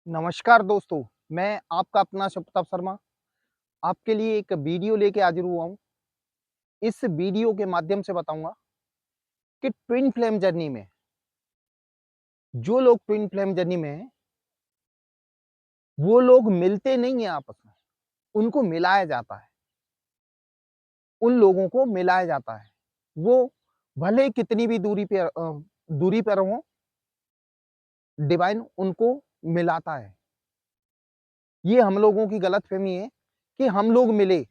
नमस्कार दोस्तों, मैं आपका अपना शुभताप शर्मा आपके लिए एक वीडियो लेके हाजिर हुआ हूँ। इस वीडियो के माध्यम से बताऊँगा कि ट्विन फ्लेम जर्नी में जो लोग ट्विन फ्लेम जर्नी में हैं, वो लोग मिलते नहीं हैं आपस में, उनको मिलाया जाता है। उन लोगों को मिलाया जाता है। वो भले कितनी भी दूरी पर हों, डिवाइन उनको मिलाता है। ये हम लोगों की गलतफ़हमी है कि हम लोग मिले,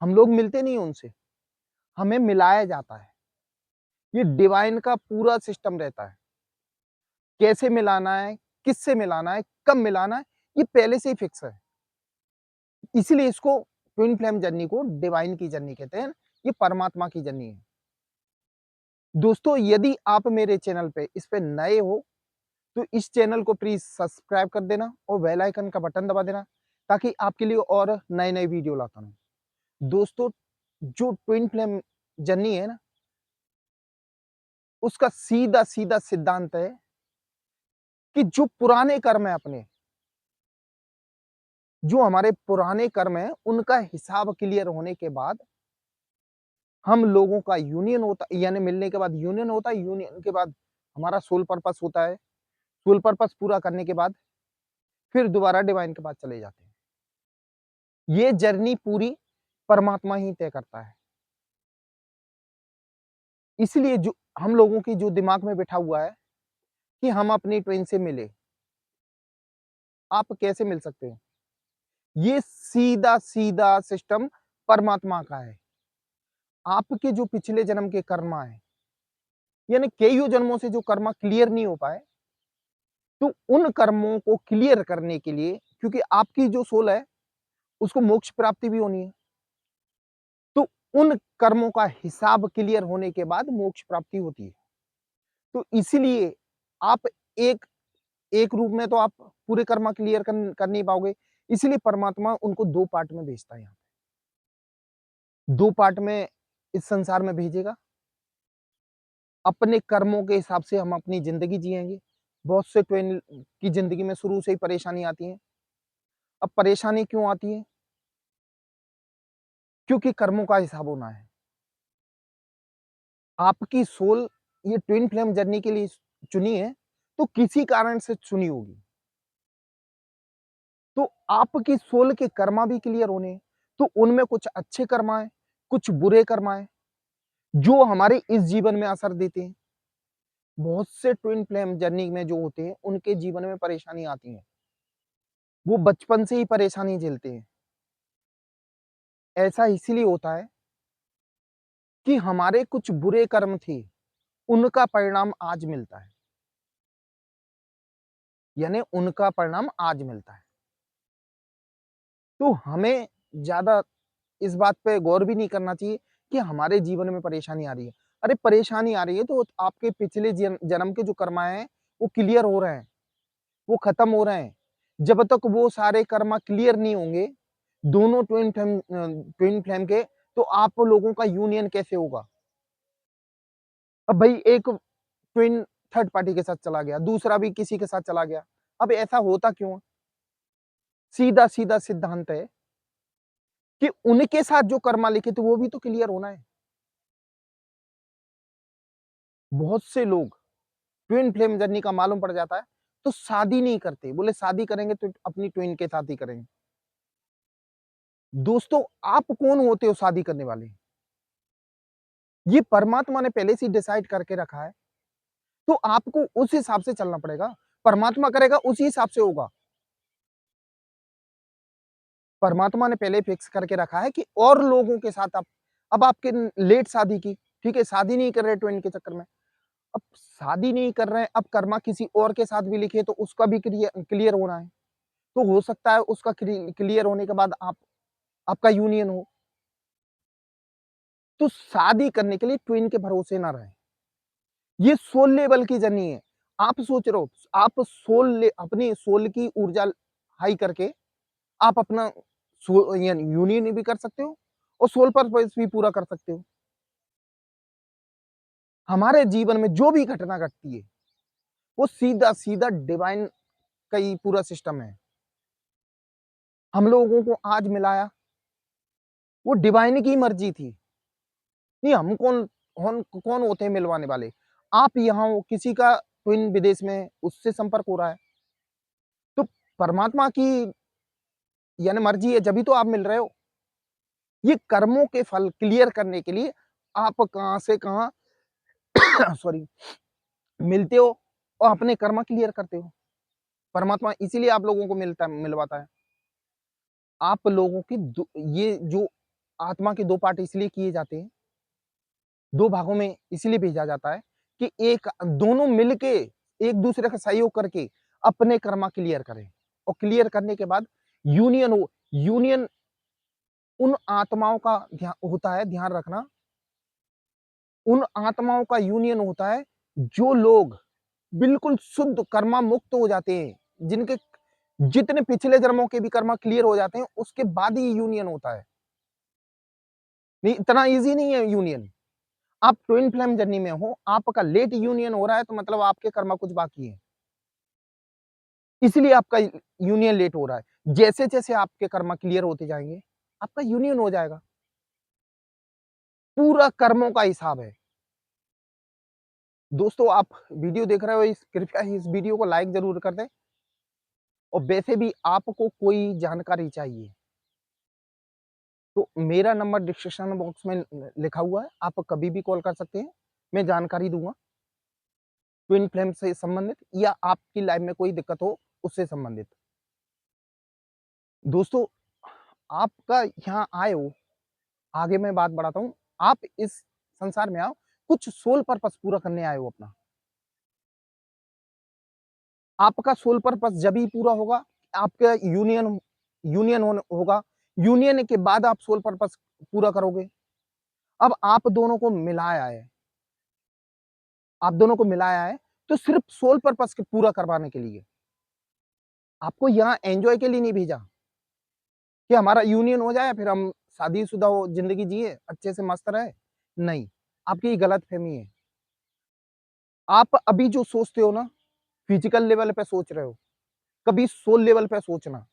हम लोग मिलते नहीं हैं उनसे, हमें मिलाया जाता है। ये डिवाइन का पूरा सिस्टम रहता है। कैसे मिलाना है, किससे मिलाना है, कब मिलाना है, ये पहले से ही फिक्स है। इसीलिए इसको ट्विन फ्लेम जर्नी को डिवाइन की जर्नी कहते हैं, ये परमात्मा की जर्नी है। दोस्तों यदि आप मेरे चैनल पे इस पे नए हो, तो इस चैनल को प्लीज़ सब्सक्राइब कर देना और बेल आइकन का बटन दबा देना, ताकि आपके लिए और नए-नए वीडियो लाता रहूँ। दोस्तों, जो ट्विन फ्लेम जर्नी है ना, उसका सीधा-सीधा सिद्धांत है कि जो पुराने कर्म है अपने, जो हमारे पुराने कर्म हैं, उनका हिसाब क्लियर होने के बाद हम लोगों का यूनियन होता यानी मिलने के बाद यूनियन होता है, यूनियन के बाद हमारा सोल पर्पस होता है। सोल पर्पस पूरा करने के बाद फिर दोबारा डिवाइन के पास चले जाते हैं। ये जर्नी पूरी परमात्मा ही तय करता है। इसलिए जो हम लोगों की जो दिमाग में बैठा हुआ है कि हम अपनी ट्विन से मिले। आप कैसे मिल सकते हो? ये सीधा-सीधा सिस्टम परमात्मा का है। आपके जो पिछले जन्म के कर्मा हैं, यानी कइयों जन्मों से जो कर्मा क्लियर नहीं हो पाए, तो उन कर्मों को क्लियर करने के लिए, क्योंकि आपकी जो सोल है, उसको मोक्ष प्राप्ति भी होनी है। तो उन कर्मों का हिसाब क्लियर होने के बाद मोक्ष प्राप्ति होती है। तो इसीलिए आप एक एक रूप में तो आप पूरे कर्मा क्लियर कर नहीं पाओगे। इसलिए परमात्मा उनको 2 पार्ट में भेजता है यहाँ पे। 2 पार्ट में इस संसार में भेजेगा। अपने कर्मों के हिसाब से हम अपनी ज़िंदगी जिएँगे। बहुत से ट्वेन की ज़िंदगी में शुरू से ही परेशानी आती है। अब परेशानी क्यों आती है? क्योंकि कर्मों का हिसाब होना है। आपकी सोल ये ट्विन फ्लेम जर्नी के लिए चुनी है, तो किसी कारण से चुनी होगी। तो आपकी सोल के कर्मा भी क्लियर होने हैं, तो उनमें कुछ अच्छे कर्मा हैं, कुछ बुरे कर्मा हैं, जो हमारे इस जीवन में असर देते हैं। बहुत से ट्विन फ्लेम जर्नी में जो होते हैं, उनके जीवन में परेशानी आती है। वो बचपन से ही परेशानी झेलते हैं। ऐसा इसीलिए होता है कि हमारे कुछ बुरे कर्म थे, उनका परिणाम आज मिलता है। यानी उनका परिणाम आज मिलता है। तो हमें ज़्यादा इस बात पे गौर भी नहीं करना चाहिए कि हमारे जीवन में परेशानी आ रही है। अरे परेशानी आ रही है तो आपके पिछले जन्म के जो कर्मा हैं, वो क्लियर हो रहे हैं, वो खत्म हो रहे हैं। जब तक वो सारे कर्मा क्लियर नहीं होंगे, दोनों ट्विन फ्लेम के, तो आप लोगों का यूनियन कैसे होगा? अब भई एक ट्विन थर्ड पार्टी के साथ चला गया, दूसरा भी किसी के साथ चला गया। अब ऐसा होता क्यों है? सीधा-सीधा सिद्धांत है कि उनके साथ जो कर्मा लिखे थे वो भी तो क्लियर होना है। बहुत से लोग ट्विन फ्लेम जर्नी का मालूम पड़ जाता है, तो शादी नहीं करते। बोले शादी करेंगे तो अपनी ट्विन के साथ ही करेंगे। दोस्तों, आप कौन होते हो शादी करने वाले? ये परमात्मा ने पहले से ही डिसाइड करके रखा है, तो आपको उस हिसाब से चलना पड़ेगा। परमात्मा करेगा उसी हिसाब से होगा। परमात्मा ने पहले फिक्स करके रखा है कि और लोगों के साथ आप अब आपके लेट शादी की, ठीक है? शादी नहीं कर रहे ट्विन के चक्कर में। अब शादी नहीं कर रहे हैं, अब कर्मा किसी और के साथ भी लिखे तो उसका भी क्लियर होना है। तो हो सकता है उसका क्लियर होने के बाद आपका यूनियन हो। तो शादी करने के लिए ट्विन के भरोसे ना रहें। ये सोल लेवल की जर्नी है। आप सोच रहे हो, आप अपनी सोल की ऊर्जा हाई करके आप अपना यानी यूनियन भी कर सकते हो और सोल पर्पस भी पूरा कर सकते हो। हमारे जीवन में जो भी घटना घटती है, वो सीधा-सीधा डिवाइन का ही पूरा सिस्टम है। हम लोगों को आज मिलाया, वो डिवाइन की मर्जी थी। नहीं, हम कौन होते हैं मिलवाने वाले? आप यहाँ हो, किसी का ट्विन विदेश में है, उससे संपर्क हो रहा है। तो परमात्मा की यानी मर्जी है, जभी तो आप मिल रहे हो। ये कर्मों के फल क्लियर करने के लिए आप कहाँ से कहाँ सॉरी मिलते हो और अपने कर्म क्लियर करते हो। परमात्मा इसीलिए आप लोगों को मिलवाता है। आप लोगों की ये जो आत्मा के 2 पार्ट इसलिए किए जाते हैं, 2 भागों में इसलिए भेजा जाता है कि एक दोनों मिलके एक-दूसरे का सहयोग करके अपने कर्मा क्लियर करें और क्लियर करने के बाद यूनियन हो। यूनियन उन आत्माओं का होता है, ध्यान रखना, उन आत्माओं का यूनियन होता है जो लोग बिल्कुल शुद्ध कर्मा मुक्त हो जाते हैं, जिनके जितने पिछले जन्मों के भी कर्मा क्लियर हो जाते हैं, उसके बाद ही यूनियन होता है। नहीं, इतना ईज़ी नहीं है यूनियन। आप ट्विन फ्लेम जर्नी में हो, आपका लेट यूनियन हो रहा है तो मतलब आपके कर्मा कुछ बाकी है। इसलिए आपका यूनियन लेट हो रहा है। जैसे-जैसे आपके कर्मा क्लियर होते जाएँगे, आपका यूनियन हो जाएगा। पूरा कर्मों का हिसाब है। दोस्तों, आप वीडियो देख रहे हो, इस कृपया इस वीडियो को लाइक ज़रूर कर दें और वैसे भी आपको कोई जानकारी चाहिए, तो मेरा नंबर डिस्क्रिप्शन बॉक्स में लिखा हुआ है, आप कभी भी कॉल कर सकते हैं, मैं जानकारी दूँगा, ट्विन फ्लेम से संबंधित या आपकी लाइफ में कोई दिक्कत हो, उससे संबंधित। दोस्तों, आपका यहाँ आए हो, आगे मैं बात बढ़ाता हूँ, आप इस संसार में आओ, कुछ सोल पर्पस पूरा करने आए हो अपना। आपका सोल पर्पस जभी पूरा होगा, आपका यूनियन होगा, यूनियन के बाद आप सोल पर्पस पूरा करोगे। अब आप दोनों को मिलाया है, आप दोनों को मिलाया है, तो सिर्फ सोल पर्पस के पूरा करवाने के लिए। आपको यहाँ एन्जॉय के लिए नहीं भेजा, कि हमारा यूनियन हो जाए, फिर हम शादीशुदा हो, ज़िंदगी जिए, अच्छे से मस्त रहे। नहीं, आपकी ये गलतफ़हमी है। आप अभी जो सोचते हो ना, फिज़िकल लेवल पे सोच रहे हो, कभी सोल लेवल पे सोचना।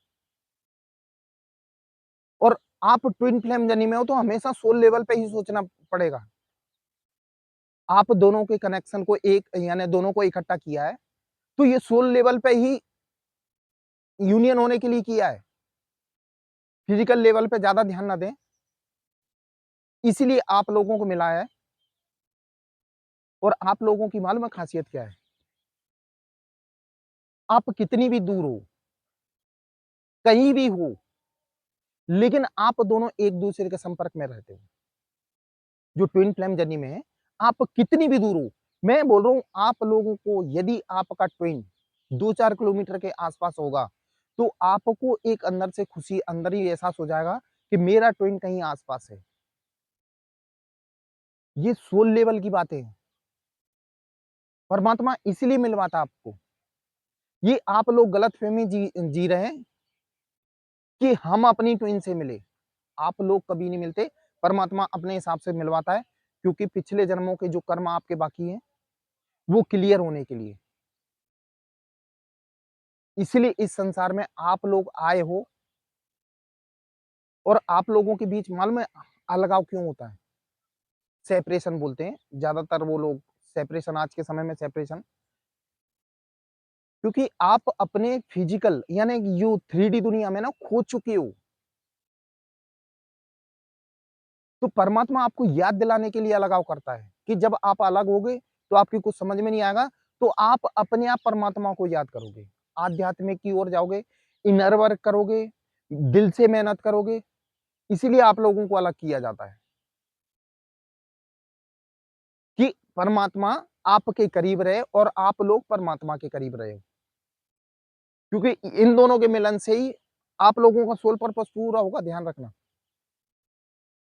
और आप ट्विन फ्लेम जर्नी में हो तो हमेशा सोल लेवल पे ही सोचना पड़ेगा। आप दोनों के कनेक्शन को एक यानी दोनों को इकट्ठा किया है, तो ये सोल लेवल पे ही यूनियन होने के लिए किया है। फिजिकल लेवल पे ज़्यादा ध्यान ना दें, इसीलिए आप लोगों को मिलाया है। और आप लोगों की मालूम है खासियत क्या है? आप कितनी भी दूर हो, कहीं भी हो, लेकिन आप दोनों एक-दूसरे के संपर्क में रहते हो। जो ट्विन फ्लेम जर्नी में है, आप कितनी भी दूर हो, मैं बोल रहा हूँ आप लोगों को यदि आपका ट्विन 2-4 किलोमीटर के आस-पास होगा, तो आपको एक अंदर से खुशी अंदर ही एहसास हो जाएगा कि मेरा ट्विन कहीं आस-पास है। ये सोल लेवल की बातें हैं। परमात्मा इसीलिए मिलवाता आपको। ये आप लोग गलतफ़हमी जी रहे हैं कि हम अपनी ट्विन से मिले। आप लोग कभी नहीं मिलते, परमात्मा अपने हिसाब से मिलवाता है, क्योंकि पिछले जन्मों के जो कर्म आपके बाकी हैं, वो क्लियर होने के लिए। इसलिए इस संसार में आप लोग आए हो और आप लोगों के बीच मालूम है अलगाव क्यों होता है? सेपरेशन बोलते हैं, ज़्यादातर वो लोग सेपरेशन आज के समय में सेपरेशन क्योंकि आप अपने फिजिकल यानी जो 3D दुनिया में ना खो चुके हो। तो परमात्मा आपको याद दिलाने के लिए अलगाव करता है कि जब आप अलग होगे तो आपकी कुछ समझ में नहीं आएगा, तो आप अपने आप परमात्मा को याद करोगे, आध्यात्मिक की ओर जाओगे, इनर वर्क करोगे, दिल से मेहनत करोगे, इसीलिए आप लोगों को अलग किया जाता है कि परमात्मा आपके करीब रहे और आप लोग परमात्मा के करीब रहे। क्योंकि इन दोनों के मिलन से ही आप लोगों का सोल पर्पस पूरा होगा, ध्यान रखना।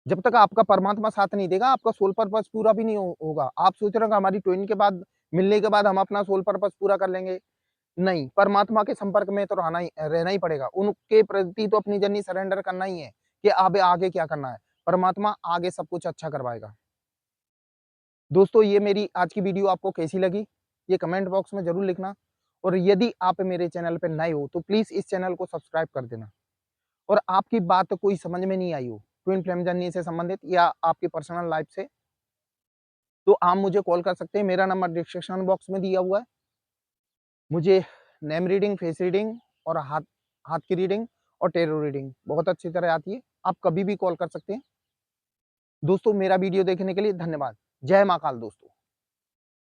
जब तक आपका परमात्मा साथ नहीं देगा, आपका सोल पर्पस पूरा भी नहीं होगा। आप सोच रहे हो कि हमारी ट्विन के बाद मिलने के बाद हम अपना सोल पर्पस पूरा कर लेंगे। नहीं, परमात्मा के संपर्क में तो रहना ही पड़ेगा। उनके प्रति तो अपनी जर्नी सरेंडर करना ही है कि अब आगे क्या करना है। परमात्मा आगे सब कुछ अच्छा करवाएगा। दोस्तों, ये मेरी आज की वीडियो आपको कैसी लगी? ये कमेंट बॉक्स में ज़रूर लिखना और यदि आप मेरे चैनल पे नए हो तो प्लीज़ इस चैनल को सब्सक्राइब कर देना। और आपकी बात कोई समझ में नहीं आई हो, ट्विन फ्लेम जर्नी से संबंधित या आपकी पर्सनल लाइफ से, तो आप मुझे कॉल कर सकते हैं। मेरा नंबर डिस्क्रिप्शन बॉक्स में दिया हुआ है। मुझे नेम रीडिंग, फेस रीडिंग और हाथ हाथ की रीडिंग और टैरो रीडिंग बहुत अच्छी तरह आती है। आप कभी भी कॉल कर सकते हैं। दोस्तों मेरा वीडियो देखने के लिए धन्यवाद। जय महाकाल दोस्तों।